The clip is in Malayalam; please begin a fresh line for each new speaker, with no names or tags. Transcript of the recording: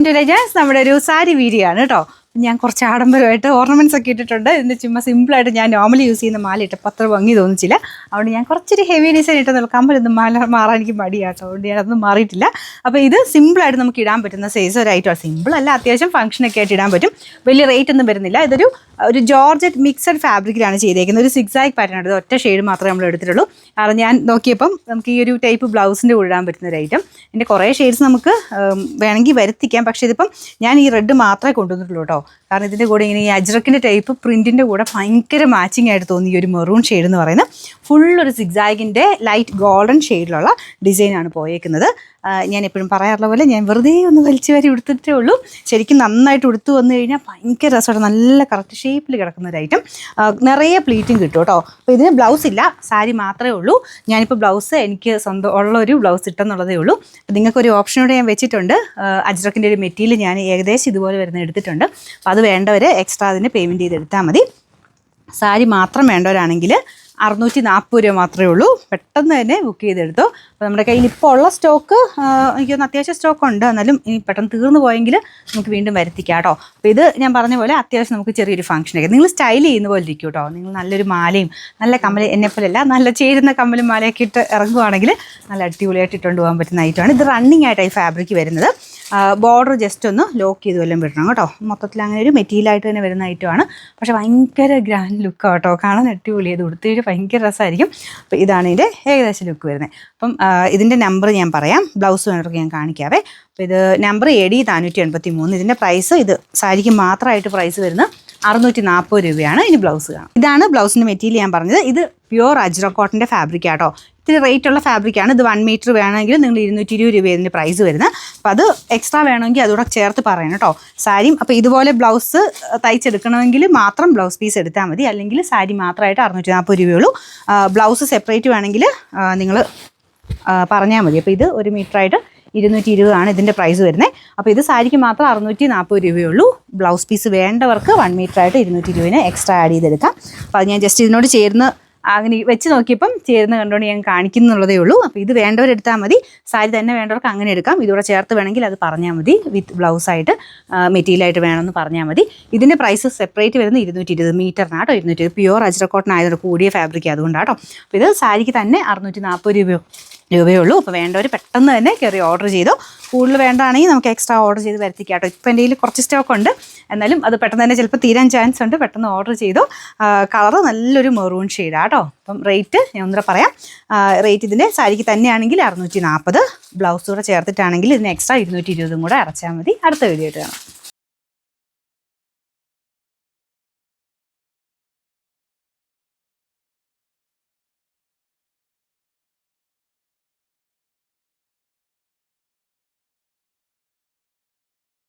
നമ്മുടെ ഒരു സാരി വീഡിയോ ആണ് കേട്ടോ. ഞാൻ കുറച്ച് ആഡംബരമായിട്ട് ഓർണമെന്റ്സ് ഒക്കെ ഇട്ടിട്ടുണ്ട്. ഇതിന് ചുമ്മാ സിമ്പിളായിട്ട് ഞാൻ നോർമലി യൂസ് ചെയ്യുന്ന മാല ഇട്ട് അത്ര ഭംഗി തോന്നിച്ചില്ല. അതുകൊണ്ട് ഞാൻ കുറച്ചൊരു ഹെവി ഡിസൈൻ ഇട്ടെന്നുള്ള കമ്പലൊന്നും മാറാൻ എനിക്ക് മടിയാട്ടോ. അതുകൊണ്ട് ഞാനതൊന്നും മാറിയിട്ടില്ല. അപ്പോൾ ഇത് സിമ്പിളായിട്ട് നമുക്ക് ഇടാൻ പറ്റുന്ന സൈസ് ഒരു ഐറ്റമാണ്. സിമ്പിളല്ല, അത്യാവശ്യം ഫംഗ്ഷനൊക്കെ ആയിട്ട് ഇടാൻ പറ്റും. വലിയ റേറ്റ് ഒന്നും വരുന്നില്ല. ഇതൊരു ജോർജറ്റ് മിക്സഡ് ഫാബ്രിക്കിലാണ് ചെയ്തേക്കുന്നത്. ഒരു സിക്സാക് പാറ്റേൺ ആണ്. ഇത് ഒറ്റ ഷെയ്ഡ് മാത്രമേ നമ്മൾ എടുത്തിട്ടുള്ളൂ. കാരണം ഞാൻ നോക്കിയപ്പം നമുക്ക് ഈ ഒരു ടൈപ്പ് ബ്ലൗസിൻ്റെ കൂടെ ഇടാൻ പറ്റുന്ന ഒരു ഐറ്റം. ഇതിൻ്റെ കുറേ ഷെയ്ഡ്സ് നമുക്ക് വേണമെങ്കിൽ വരുത്തിക്കാം. പക്ഷേ ഇതിപ്പം ഞാൻ ഈ റെഡ് മാത്രമേ കൊണ്ടുവന്നിട്ടുള്ളൂ കേട്ടോ. കാരണം ഇതിൻ്റെ കൂടെ ഇങ്ങനെ ഈ അജ്രക്കിൻ്റെ ടൈപ്പ് പ്രിൻറ്റിൻ്റെ കൂടെ ഭയങ്കര മാച്ചിങ് ആയിട്ട് തോന്നി ഈ ഒരു മെറൂൺ ഷെയ്ഡ് എന്ന് പറയുന്നത്. ഫുള്ളൊരു സിക്സാഗിൻ്റെ ലൈറ്റ് ഗോൾഡൻ ഷെയ്ഡിലുള്ള ഡിസൈനാണ് പോയേക്കുന്നത്. ഞാൻ എപ്പോഴും പറയാറുള്ള പോലെ ഞാൻ വെറുതെ ഒന്ന് വലിച്ചു വാരി ഉടുത്തിട്ടേ ഉള്ളൂ. ശരിക്കും നന്നായിട്ട് ഉടുത്തു വന്നു കഴിഞ്ഞാൽ ഭയങ്കര രസമാണ്. നല്ല കറക്റ്റ് ഷേപ്പിൽ കിടക്കുന്ന ഒരു ഐറ്റം. നിറയെ പ്ലീറ്റും കിട്ടും കേട്ടോ. അപ്പോൾ ഇതിന് ബ്ലൗസ് ഇല്ല, സാരി മാത്രമേ ഉള്ളൂ. ഞാനിപ്പോൾ ബ്ലൗസ് എനിക്ക് സ്വന്തം ഉള്ളൊരു ബ്ലൗസ് ഇട്ടെന്നുള്ളതേ ഉള്ളൂ. നിങ്ങൾക്കൊരു ഓപ്ഷനോടെ ഞാൻ വെച്ചിട്ടുണ്ട്. അജ്രക്കിൻ്റെ ഒരു മെറ്റീരിയൽ ഞാൻ ഏകദേശം ഇതുപോലെ വരുന്ന എടുത്തിട്ടുണ്ട്. അപ്പോൾ അത് വേണ്ടവർ എക്സ്ട്രാ അതിന് പേയ്മെൻറ്റ് ചെയ്തെടുത്താൽ മതി. സാരി മാത്രം വേണ്ടവരാണെങ്കിൽ 640 രൂപ മാത്രമേ ഉള്ളൂ. പെട്ടെന്ന് തന്നെ ബുക്ക് ചെയ്തെടുത്തു. അപ്പോൾ നമ്മുടെ കയ്യിൽ ഇപ്പോൾ ഉള്ള സ്റ്റോക്ക് എനിക്കൊന്ന് അത്യാവശ്യം സ്റ്റോക്ക് ഉണ്ട്. എന്നാലും ഇനി പെട്ടെന്ന് തീർന്നു പോയെങ്കിൽ നമുക്ക് വീണ്ടും വരുത്തിക്കാം കേട്ടോ. അപ്പോൾ ഇത് ഞാൻ പറഞ്ഞ പോലെ അത്യാവശ്യം നമുക്ക് ചെറിയൊരു ഫംഗ്ഷനൊക്കെ നിങ്ങൾ സ്റ്റൈൽ ചെയ്യുന്ന പോലെ ഇരിക്കും കേട്ടോ. നിങ്ങൾ നല്ലൊരു മാലയും നല്ല കമ്മൽ, എന്നെപ്പോലെയല്ല നല്ല ചേരുന്ന കമ്മലും മാലയൊക്കെ ഇട്ട് ഇറങ്ങുവാണെങ്കിൽ നല്ല അടിപൊളിയായിട്ട് ഇട്ടുകൊണ്ട് പോകാൻ പറ്റുന്ന ഐറ്റമാണ്. ഇത് റണ്ണിങ് ആയിട്ടാണ് ഈ ഫാബ്രിക് വരുന്നത്. ബോർഡർ ജസ്റ്റ് ഒന്ന് ലോക്ക് ചെയ്ത് വല്ലതും വിടണം കേട്ടോ. മൊത്തത്തിൽ അങ്ങനെ ഒരു മെറ്റീരിയലായിട്ട് തന്നെ വരുന്ന ഐറ്റമാണ്. പക്ഷേ ഭയങ്കര ഗ്രാൻഡ് ലുക്കാണ് കേട്ടോ. കാണാൻ അടിപൊളി. അത് ഉടുത്തിട്ട് ഭയങ്കര രസമായിരിക്കും. അപ്പോൾ ഇതാണ് ഇതിൻ്റെ ഏകദേശം ലുക്ക് വരുന്നത്. അപ്പം ഇതിൻ്റെ നമ്പർ ഞാൻ പറയാം. ബ്ലൗസ് വേണ്ടവർക്ക് ഞാൻ കാണിക്കാവേ. അപ്പോൾ ഇത് നമ്പർ AD 483. ഇതിൻ്റെ പ്രൈസ്, ഇത് സാരിക്ക് മാത്രമായിട്ട് പ്രൈസ് വരുന്നത് 640 രൂപയാണ്. ഇനി ബ്ലൗസ് കാണാം. ഇതാണ് ബ്ലൗസിൻ്റെ മെറ്റീരിയൽ ഞാൻ പറഞ്ഞത്. ഇത് പ്യുവർ അജ്രക് കോട്ടൻ്റെ ഫാബ്രിക് ആട്ടോ. ഇത്തിരി റേറ്റ് ഉള്ള ഫാബ്രിക്കാണ്. ഇത് 1 മീറ്റർ വേണമെങ്കിൽ നിങ്ങൾ 220 രൂപ ഇതിൻ്റെ പ്രൈസ് വരുന്നത്. അപ്പോൾ അത് എക്സ്ട്രാ വേണമെങ്കിൽ അതുകൂടെ ചേർത്ത് പറയണം കേട്ടോ. സാരിയും അപ്പോൾ ഇതുപോലെ ബ്ലൗസ് തയ്ച്ചെടുക്കണമെങ്കിൽ മാത്രം ബ്ലൗസ് പീസ് എടുത്താൽ മതി. അല്ലെങ്കിൽ സാരി മാത്രമായിട്ട് 640 രൂപയുള്ളൂ. ബ്ലൗസ് സെപ്പറേറ്റ് വേണമെങ്കിൽ നിങ്ങൾ പറഞ്ഞാൽ മതി. അപ്പോൾ ഇത് 1 മീറ്ററായിട്ട് 220 ആണ് ഇതിൻ്റെ പ്രൈസ് വരുന്നത്. അപ്പോൾ ഇത് സാരിക്ക് മാത്രം 640 രൂപയുള്ളൂ. ബ്ലൗസ് പീസ് വേണ്ടവർക്ക് 1 മീറ്ററായിട്ട് 200 രൂപേനെ എക്സ്ട്രാ ആഡ് ചെയ്തെടുക്കാം. അപ്പോൾ അത് ഞാൻ ജസ്റ്റ് ഇതിനോട് ചേർന്ന് അങ്ങനെ വെച്ച് നോക്കിയപ്പം ചേർന്ന് കണ്ടുകൊണ്ട് ഞാൻ കാണിക്കുന്നുള്ളതേ ഉള്ളൂ. അപ്പോൾ ഇത് വേണ്ടവരെടുത്താൽ മതി. സാരി തന്നെ വേണ്ടവർക്ക് അങ്ങനെ എടുക്കാം. ഇതൂടെ ചേർത്ത് വേണമെങ്കിൽ അത് പറഞ്ഞാൽ മതി. വിത്ത് ബ്ലൗസായിട്ട് മെറ്റീരിയലായിട്ട് വേണമെന്ന് പറഞ്ഞാൽ മതി. ഇതിൻ്റെ പ്രൈസ് സെപ്പറേറ്റ് വരുന്നത് 220 മീറ്ററിനാട്ടോ. 220 പ്യുവർ അജ്രക് കോട്ടൺ ആയതുകൊണ്ട് കൂടിയ ഫാബ്രിക് അതുകൊണ്ടാട്ടോ. അപ്പോൾ ഇത് സാരിക്ക് തന്നെ 640 രൂപയേ ഉള്ളൂ. അപ്പോൾ വേണ്ടവർ പെട്ടെന്ന് തന്നെ കയറി ഓർഡർ ചെയ്തോ. കൂടുതൽ വേണ്ടാണെങ്കിൽ നമുക്ക് എക്സ്ട്രാ ഓർഡർ ചെയ്ത് വരുത്തിക്കാം കേട്ടോ. ഇപ്പം എൻ്റെ കയ്യിൽ കുറച്ച് സ്റ്റോക്ക് ഉണ്ട്. എന്നാലും അത് പെട്ടെന്ന് തന്നെ ചിലപ്പോൾ തീരാൻ ചാൻസ് ഉണ്ട്. പെട്ടെന്ന് ഓർഡർ ചെയ്തോ. കളറ് നല്ലൊരു മെറൂൺ ഷെയ്ഡാണ് കേട്ടോ. അപ്പം റേറ്റ് ഞാൻ ഒന്നുകൂടെ പറയാം. റേറ്റ് ഇതിൻ്റെ സാരിക്ക് തന്നെയാണെങ്കിൽ 640. ബ്ലൗസ് കൂടെ ചേർത്തിട്ടാണെങ്കിൽ ഇതിന് എക്സ്ട്രാ 220 കൂടെ അടച്ചാൽ മതി. അടുത്ത വീഡിയോ ആയിട്ട് കാണാം.